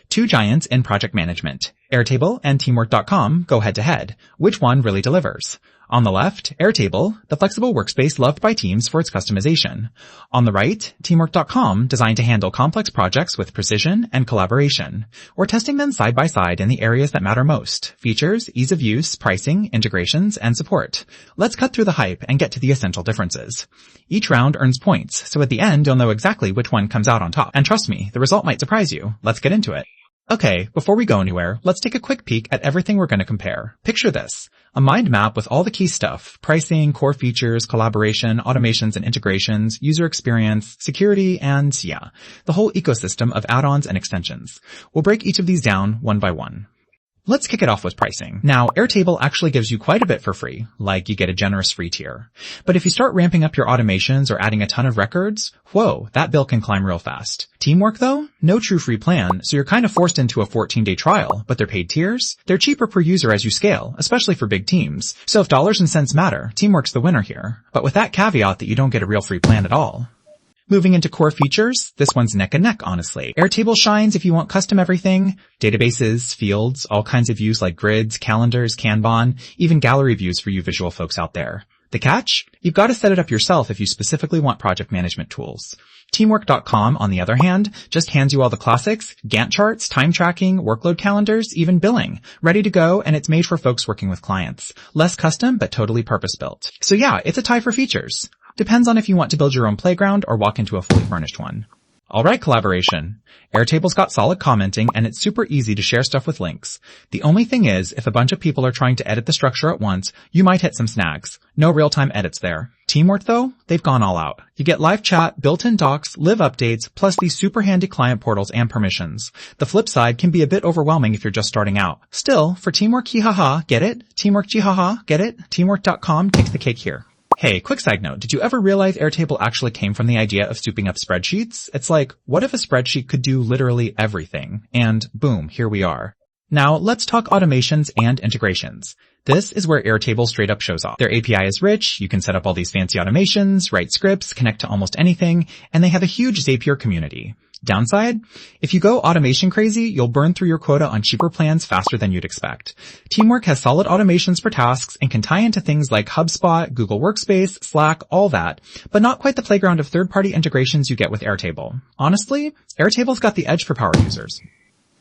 Two giants in project management. Airtable and Teamwork.com go head to head. Which one really delivers? On the left, Airtable, the flexible workspace loved by teams for its customization. On the right, Teamwork.com, designed to handle complex projects with precision and collaboration. We're testing them side by side in the areas that matter most: features, ease of use, pricing, integrations, and support. Let's cut through the hype and get to the essential differences. Each round earns points, so at the end you'll know exactly which one comes out on top. And trust me, the result might surprise you. Let's get into it. Okay, before we go anywhere, let's take a quick peek at everything we're going to compare. Picture this: a mind map with all the key stuff: pricing, core features, collaboration, automations and integrations, user experience, security, and the whole ecosystem of add-ons and extensions. We'll break each of these down one by one. Let's kick it off with pricing. Now, Airtable actually gives you quite a bit for free, like you get a generous free tier. But if you start ramping up your automations or adding a ton of records, whoa, that bill can climb real fast. Teamwork though? No true free plan, so you're kind of forced into a 14-day trial, but they're paid tiers. They're cheaper per user as you scale, especially for big teams. So if dollars and cents matter, Teamwork's the winner here. But with that caveat that you don't get a real free plan at all. Moving into core features, this one's neck and neck, honestly. Airtable shines if you want custom everything: databases, fields, all kinds of views like grids, calendars, Kanban, even gallery views for you visual folks out there. The catch? You've got to set it up yourself if you specifically want project management tools. Teamwork.com, on the other hand, just hands you all the classics: Gantt charts, time tracking, workload calendars, even billing. Ready to go, and it's made for folks working with clients. Less custom, but totally purpose-built. So yeah, it's a tie for features. Depends on if you want to build your own playground or walk into a fully furnished one. Alright, collaboration. Airtable's got solid commenting, and it's super easy to share stuff with links. The only thing is, if a bunch of people are trying to edit the structure at once, you might hit some snags. No real-time edits there. Teamwork though? They've gone all out. You get live chat, built-in docs, live updates, plus these super handy client portals and permissions. The flip side can be a bit overwhelming if you're just starting out. Still, for Teamwork hihaha, get it? Teamwork jihaha, get it? Teamwork.com takes the cake here. Hey, quick side note, did you ever realize Airtable actually came from the idea of souping up spreadsheets? It's like, what if a spreadsheet could do literally everything? And boom, here we are. Now, let's talk automations and integrations. This is where Airtable straight up shows off. Their API is rich, you can set up all these fancy automations, write scripts, connect to almost anything, and they have a huge Zapier community. Downside? If you go automation crazy, you'll burn through your quota on cheaper plans faster than you'd expect. Teamwork has solid automations for tasks and can tie into things like HubSpot, Google Workspace, Slack, all that, but not quite the playground of third-party integrations you get with Airtable. Honestly, Airtable's got the edge for power users.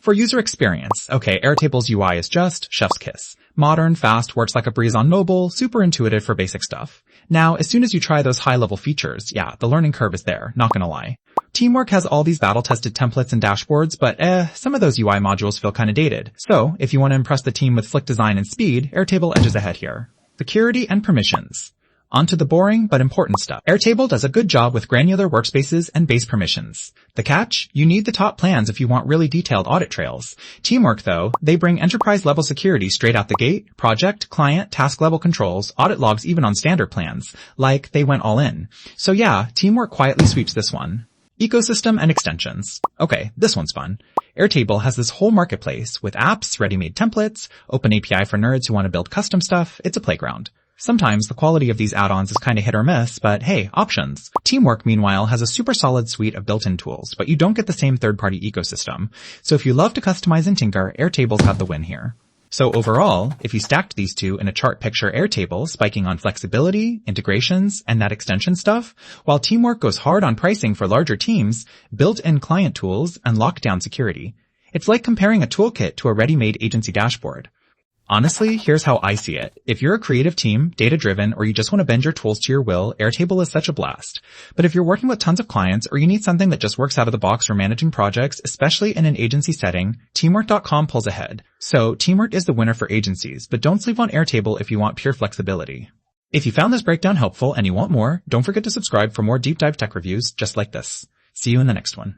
For user experience, okay, Airtable's UI is just chef's kiss. Modern, fast, works like a breeze on mobile, super intuitive for basic stuff. Now, as soon as you try those high-level features, the learning curve is there, not gonna lie. Teamwork has all these battle-tested templates and dashboards, but some of those UI modules feel kinda dated. So, if you want to impress the team with slick design and speed, Airtable edges ahead here. Security and permissions. On to the boring but important stuff. Airtable does a good job with granular workspaces and base permissions. The catch? You need the top plans if you want really detailed audit trails. Teamwork though, they bring enterprise-level security straight out the gate: project, client, task-level controls, audit logs even on standard plans. Like, they went all in. So yeah, Teamwork quietly sweeps this one. Ecosystem and extensions. Okay, this one's fun. Airtable has this whole marketplace with apps, ready-made templates, open API for nerds who want to build custom stuff. It's a playground. Sometimes the quality of these add-ons is kinda hit or miss, but hey, options. Teamwork, meanwhile, has a super solid suite of built-in tools, but you don't get the same third-party ecosystem. So if you love to customize and tinker, Airtable's got the win here. So overall, if you stacked these two in a chart picture Airtable, spiking on flexibility, integrations, and that extension stuff, while Teamwork goes hard on pricing for larger teams, built-in client tools, and lockdown security. It's like comparing a toolkit to a ready-made agency dashboard. Honestly, here's how I see it. If you're a creative team, data-driven, or you just want to bend your tools to your will, Airtable is such a blast. But if you're working with tons of clients, or you need something that just works out of the box for managing projects, especially in an agency setting, Teamwork.com pulls ahead. So, Teamwork is the winner for agencies, but don't sleep on Airtable if you want pure flexibility. If you found this breakdown helpful and you want more, don't forget to subscribe for more deep dive tech reviews just like this. See you in the next one.